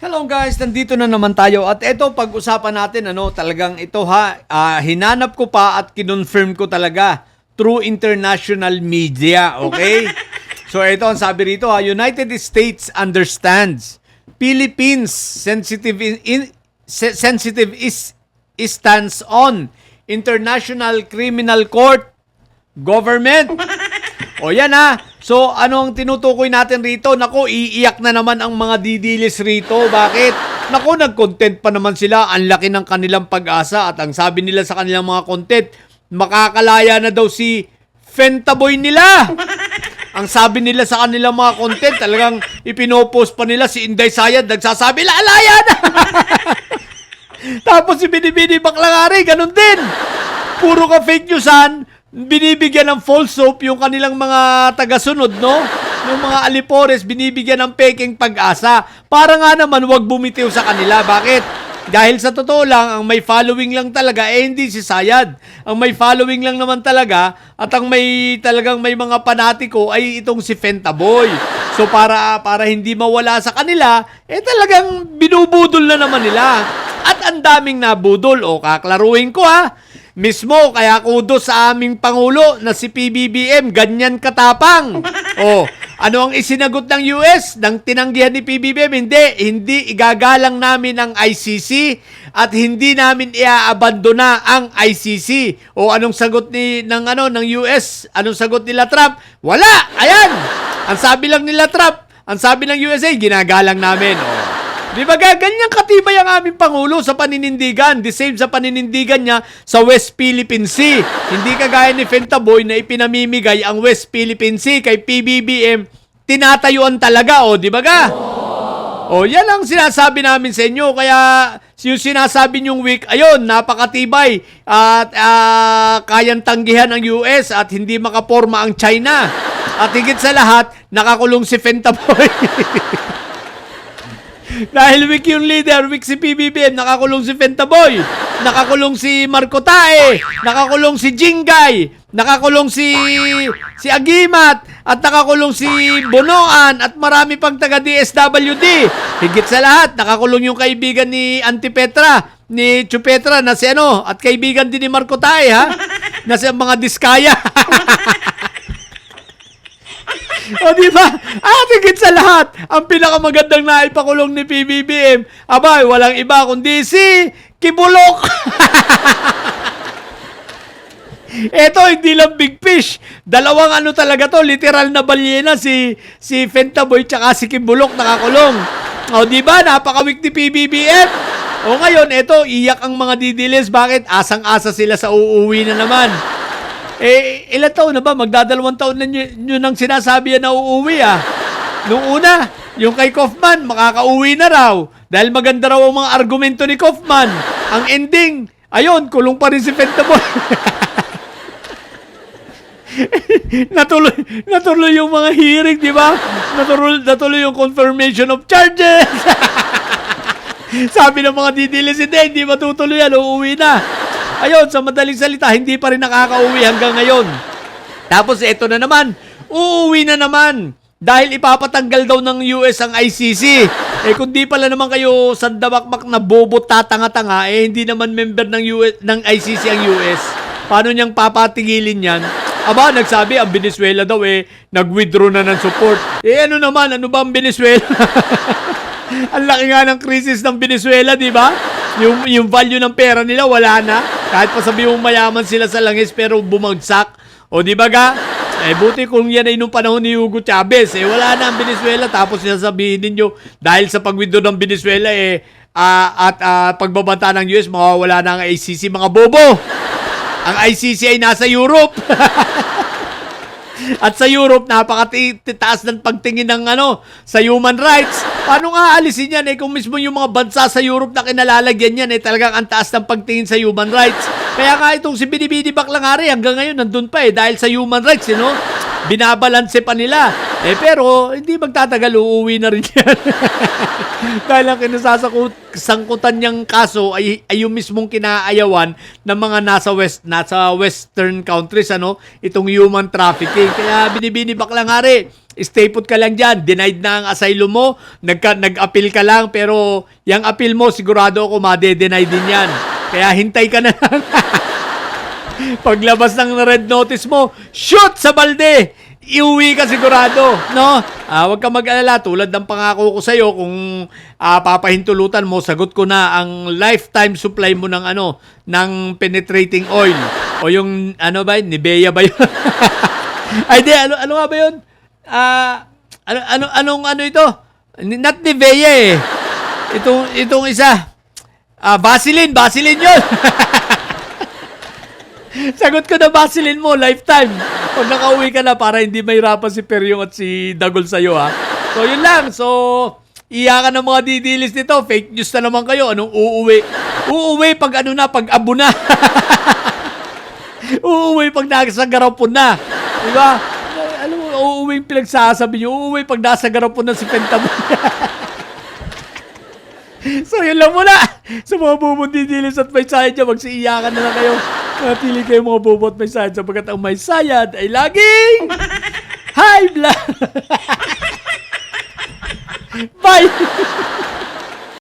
Hello guys, nandito na naman tayo at ito pag-usapan natin talagang ito hinanap ko pa at kinonfirm ko talaga through international media, okay? So ito ang sabi rito United States understands Philippines sensitive stance on International Criminal Court government. O yan So, ano ang tinutukoy natin rito? Nako, iiyak na naman ang mga didilis rito. Bakit? Nako, nag-content pa naman sila. Ang laki ng kanilang pag-asa. At ang sabi nila sa kanilang mga content, makakalaya na daw si Fentaboy nila. Ang sabi nila sa kanilang mga content, talagang ipinopost pa nila si Inday Sayad. Nagsasabi, alaya na! Tapos si Binibini Baklangari, ganun din. Puro ka fake newsan. Binibigyan ng false hope yung kanilang mga tagasunod, no? Yung mga alipores, binibigyan ng peking pag-asa. Para nga naman wag bumitiw sa kanila. Bakit? Dahil sa totoo lang, ang may following lang talaga, hindi si Sayad. Ang may following lang naman talaga, at ang talagang may mga panatiko ay itong si Fentaboy. So para hindi mawala sa kanila, talagang binubudol na naman nila. At ang daming nabudol. O, kaklaruhin ko Mismo, kaya kudos sa aming Pangulo na si PBBM, ganyan katapang. Ano ang isinagot ng US? Nang tinanggihan ni PBBM, hindi igagalang namin ang ICC at hindi namin iaabandona ang ICC. Anong sagot ng US? Anong sagot nila Trump? Wala! Ayan! Ang sabi lang nila Trump, ang sabi ng USA, ginagalang namin. Di ba ganyan katibay ang aming Pangulo sa paninindigan? The same sa paninindigan niya sa West Philippine Sea. Hindi kagaya ni Fentaboy na ipinamimigay ang West Philippine Sea kay PBBM. Tinatayuan talaga, di ba yan ang sinasabi namin sa inyo. Kaya yung sinasabi niyong week, ayun, napakatibay. At kayang tanggihan ng US at hindi makaporma ang China. At higit sa lahat, nakakulong si Fentaboy. Dahil weak yung leader, weak si PBBM, nakakulong si Fentaboy, nakakulong si Marco Tae, nakakulong si Jingay, nakakulong si Agimat, at nakakulong si Bonoan, at marami pang taga DSWD. Higit sa lahat, nakakulong yung kaibigan ni Antipetra, ni Chupetra, na si at kaibigan din ni Marco Tae, na si mga Diskaya. Diba? Higit sa lahat, ang pinakamagandang naipakulong ni PBBM, walang iba kundi si Kibulok. Eto, hindi lang big fish. Dalawang talaga to, literal na balyena, si Fentaboy tsaka si Kibulok nakakulong. Diba? Napaka-weak ni PBBM. Ngayon, eto, iyak ang mga didilis. Bakit? Asang-asa sila sa uuwi na naman. Ilan taon na ba? Magdadalawang taon na nyo nang sinasabi na uuwi Nung una, yung kay Kaufman, makakauwi na raw. Dahil maganda raw ang mga argumento ni Kaufman. Ang ending, ayun, kulong pa rin si Fentaboy. natuloy yung mga hearing, di ba? Natuloy yung confirmation of charges. Sabi ng mga didilis, hindi matutuloy yan, uuwi na. Ayun, sa madaling salita, hindi pa rin nakakauwi hanggang ngayon. Tapos ito na naman, uuwi na naman. Dahil ipapatanggal daw ng US ang ICC. Kung di pala naman kayo sandamakmak na bobo tatanga-tanga, hindi naman member ng ICC ang US. Paano niyang papatigilin yan? Nagsabi, ang Venezuela daw nag-withdraw na ng support. Ano ba ang Venezuela? Ang laki nga ng krisis ng Venezuela, di ba? Yung value ng pera nila, wala na. Kahit pa sabi mong mayaman sila sa langis, pero bumagsak. Di ba buti kung yan ay nung panahon ni Hugo Chavez. Wala na ang Venezuela. Tapos sasabihin ninyo, dahil sa pag-withdraw ng Venezuela, at pagbabanta ng US, mawawala na ang ICC. Mga bobo! Ang ICC ay nasa Europe. At sa Europe, napakataas ng pagtingin ng sa human rights. Paano nga aalisin yan kung mismo yung mga bansa sa Europe na kinalalagyan yan talagang ang taas ng pagtingin sa human rights. Kaya nga itong si Binibini Baklangari hanggang ngayon nandun pa dahil sa human rights, binabalanse pa nila. Pero hindi magtatagal, uuwi na rin yan. Dahil ang kinasasangkutan niyang kaso ay yung mismong kinaayawan ng mga nasa western countries, itong human trafficking. Kaya Binibini Baklangari, stay put ka lang dyan. Denied na ang asylum mo. Nag-appeal ka lang, pero yung appeal mo, sigurado ako made-deny din yan. Kaya hintay ka na lang. Paglabas ng red notice mo, shoot sa balde! Iuwi ka sigurado, no? Huwag ka mag-alala, tulad ng pangako ko sa'yo, kung papahintulutan mo, sagot ko na ang lifetime supply mo ng ng penetrating oil. O yung, Nivea ba yun? Ay, di, ano nga ba yun? Anong ito? Not Nivea eh. Itong isa. Vaseline yun. Sagot ko na Vaseline mo, lifetime. Pag nakauwi ka na, para hindi mahirapan si Peryong at si Dagol sa'yo, ha? So, yun lang. So, iyakan ng mga didilis nito. Fake news na naman kayo. Anong uuwi? Uuwi pag pag abo na. Uuwi pag nasa garapon na. Diba? Alam mo, uuwi yung pinagsasabi nyo. Uuwi pag nasa garapon na si Pentamon. So, yun lang muna. Sa mga bubong didilis at may sayad dyan, magsiiyakan na lang kayo. Napili kayo mga bubot may sayad sapagkat ang may sayad ay laging high blood.